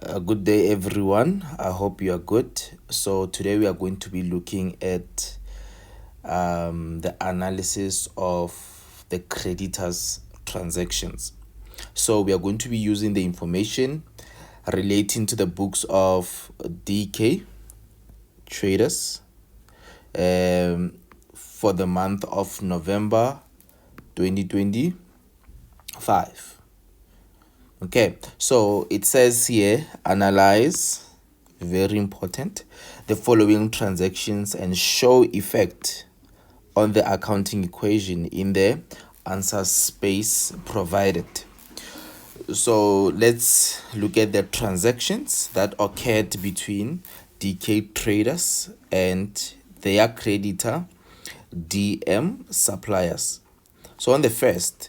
A good day, everyone. I hope you are good. So, today we are going to be looking at the analysis of the creditors' transactions. So, we are going to be using the information relating to the books of DK Traders for the month of November 2025. Okay, so it says here, analyze, very important, the following transactions and show effect on the accounting equation in the answer space provided. So let's look at the transactions that occurred between DK Traders and their creditor DM suppliers. So on the first,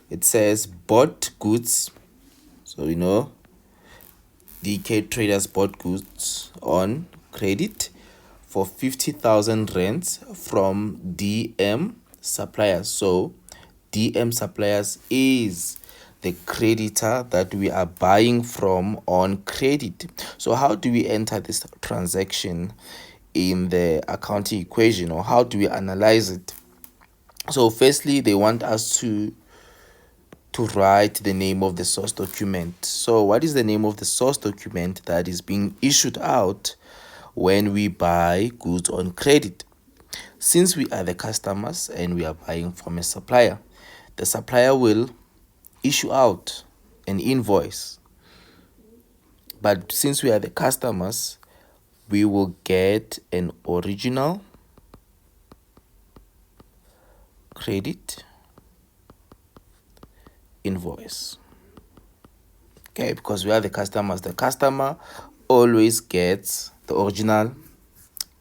it says bought goods. So DK Traders bought goods on credit for 50,000 rands from DM suppliers. So DM suppliers is the creditor that we are buying from on credit. So how do we enter this transaction in the accounting equation, or how do we analyze it? So firstly, they want us to write the name of the source document. So what is the name of the source document that is being issued out when we buy goods on credit? Since we are the customers and we are buying from a supplier, the supplier will issue out an invoice. But since we are the customers, we will get an original credit invoice. Okay, because we are the customers, the customer always gets the original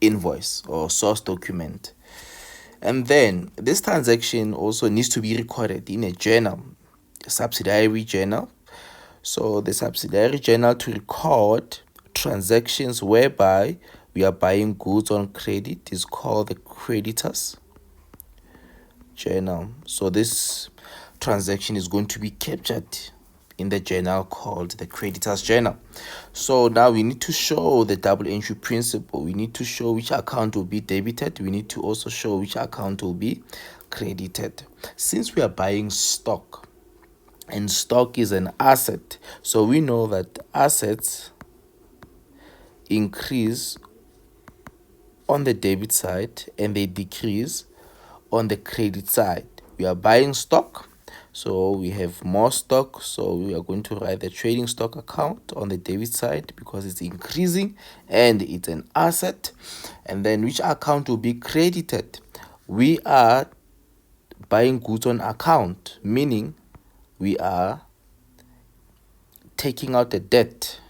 invoice or source document. And then this transaction also needs to be recorded in a journal, a subsidiary journal. So the subsidiary journal to record transactions whereby we are buying goods on credit is called the creditors journal. So this transaction is going to be captured in the journal called the creditors journal. So now we need to show the double entry principle. We need to show which account will be debited. We need to also show which account will be credited. Since we are buying stock, and stock is an asset, so we know that assets increase on the debit side and they decrease on the credit side. We are buying stock, so we have more stock, so we are going to write the trading stock account on the debit side because it's increasing and it's an asset. And then which account will be credited? We are buying goods on account, meaning we are taking out the debt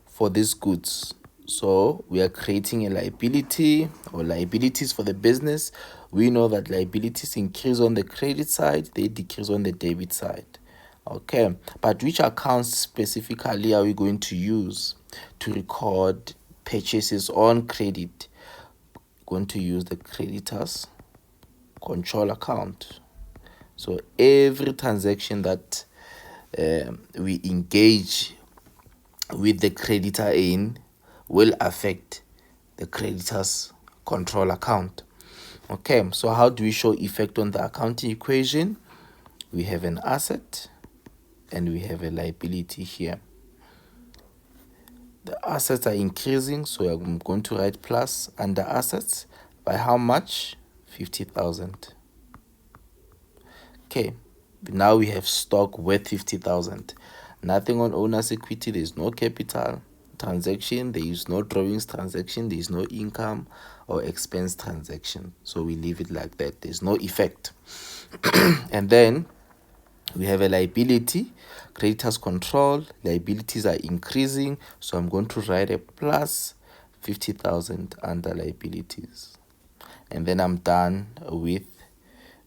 for these goods. So we are creating a liability or liabilities for the business. We know that liabilities increase on the credit side, they decrease on the debit side. Okay, but which accounts specifically are we going to use to record purchases on credit? We're going to use the creditors control account. So every transaction that we engage with the creditor in will affect the creditor's control account. Okay, so how do we show effect on the accounting equation? We have an asset and we have a liability here. The assets are increasing, so I'm going to write plus under assets by how much? 50,000. Okay, now we have stock worth 50,000. Nothing on owner's equity, there's no capital transaction, there is no drawings transaction, there is no income or expense transaction. So we leave it like that, there's no effect. And then we have a liability, creditors control, liabilities are increasing, so I'm going to write a plus 50,000 under liabilities. And then I'm done with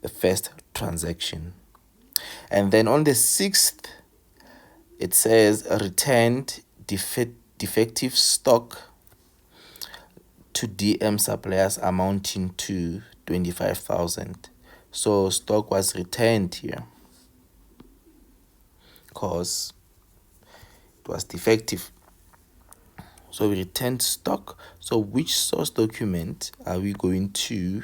the first transaction. And then on the 6th, it says returned defective stock to DM suppliers amounting to 25,000. So stock was returned here because it was defective. So we returned stock. So which source document are we going to,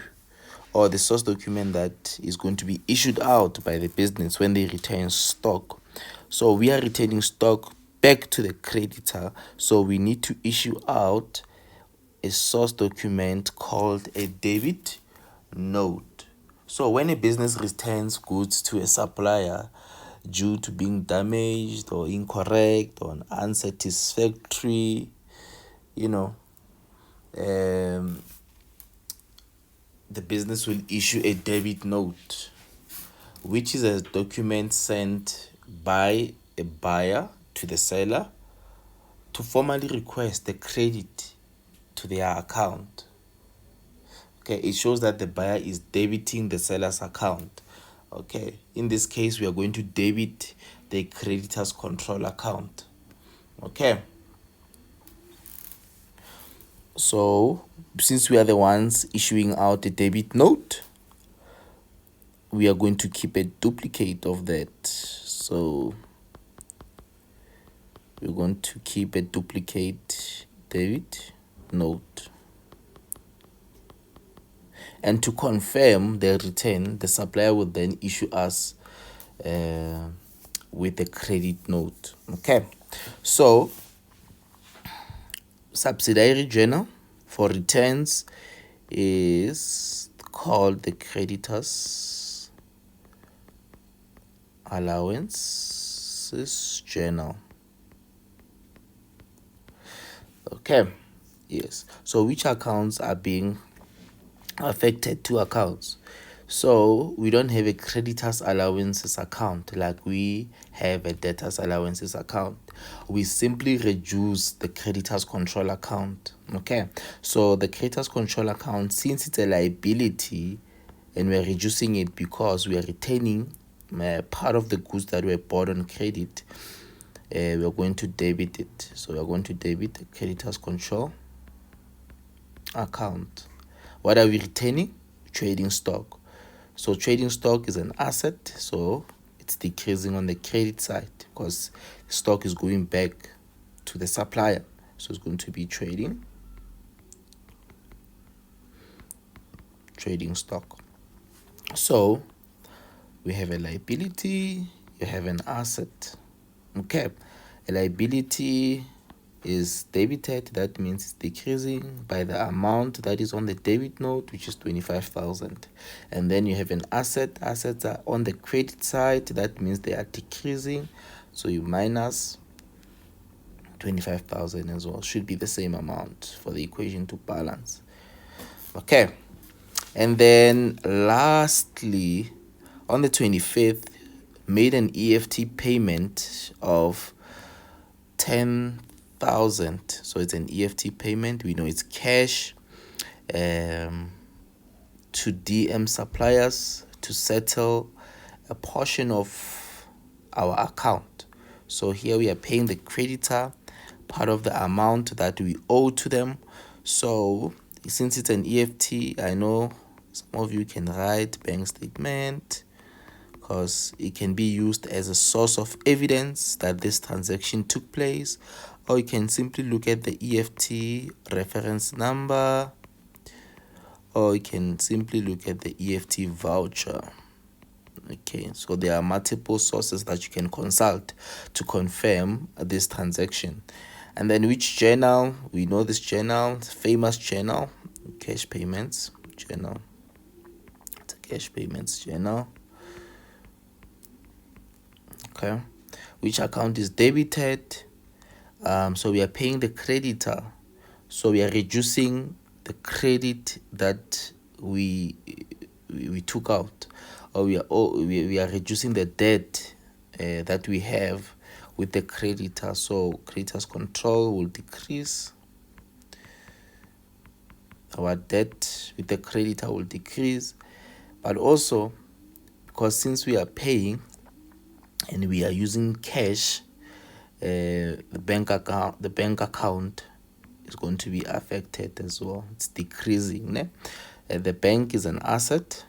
or the source document that is going to be issued out by the business when they return stock? So we are returning stock back to the creditor. So we need to issue out a source document called a debit note. So when a business returns goods to a supplier due to being damaged or incorrect or unsatisfactory, the business will issue a debit note, which is a document sent by a buyer to the seller to formally request the credit to their account. Okay, it shows that the buyer is debiting the seller's account. Okay, in this case, we are going to debit the creditor's control account. Okay, so since we are the ones issuing out the debit note, we are going to keep a duplicate of that. So we're going to keep a duplicate debit note. And to confirm the return, the supplier will then issue us with a credit note. Okay, so subsidiary journal for returns is called the creditors allowances journal. Okay, yes. So which accounts are being affected? Two accounts. So we don't have a creditors allowances account like we have a debtors allowances account. We simply reduce the creditors control account. Okay, so the creditors control account, since it's a liability and we're reducing it because we are retaining part of the goods that were bought on credit, we're going to debit it. So we're going to debit the creditors control account. What are we retaining? Trading stock. So trading stock is an asset, so it's decreasing on the credit side because stock is going back to the supplier. So it's going to be trading stock. So we have a liability, you have an asset. Okay, a liability is debited, that means it's decreasing by the amount that is on the debit note, which is 25,000. And then you have an asset. Assets are on the credit side, that means they are decreasing, so you minus 25,000 as well. Should be the same amount for the equation to balance. Okay, and then lastly, on the 25th, made an EFT payment of 10,000. So it's an EFT payment. We know it's cash to DM suppliers to settle a portion of our account. So here we are paying the creditor part of the amount that we owe to them. So since it's an EFT, I know some of you can write bank statement because it can be used as a source of evidence that this transaction took place, or you can simply look at the EFT reference number, or you can simply look at the EFT voucher. Okay, so there are multiple sources that you can consult to confirm this transaction. And then which journal? We know this journal, famous journal, cash payments journal. It's a cash payments journal. Okay, which account is debited? So we are paying the creditor, so we are reducing the credit that we took out, or we are reducing the debt that we have with the creditor. So creditor's control will decrease, our debt with the creditor will decrease, but also because since we are paying and we are using cash, the bank account is going to be affected as well. It's decreasing. The bank is an asset,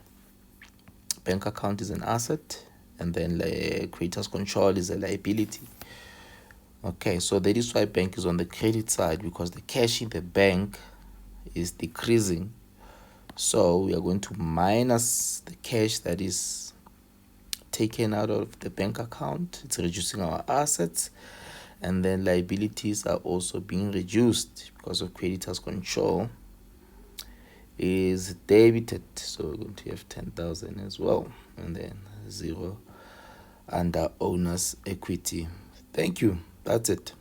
bank account is an asset, and then the creditors control is a liability. Okay, so that is why bank is on the credit side, because the cash in the bank is decreasing. So we are going to minus the cash that is taken out of the bank account. It's reducing our assets, and then liabilities are also being reduced because of creditors control is debited. So we're going to have 10,000 as well, and then 0 under owner's equity. Thank you. That's it.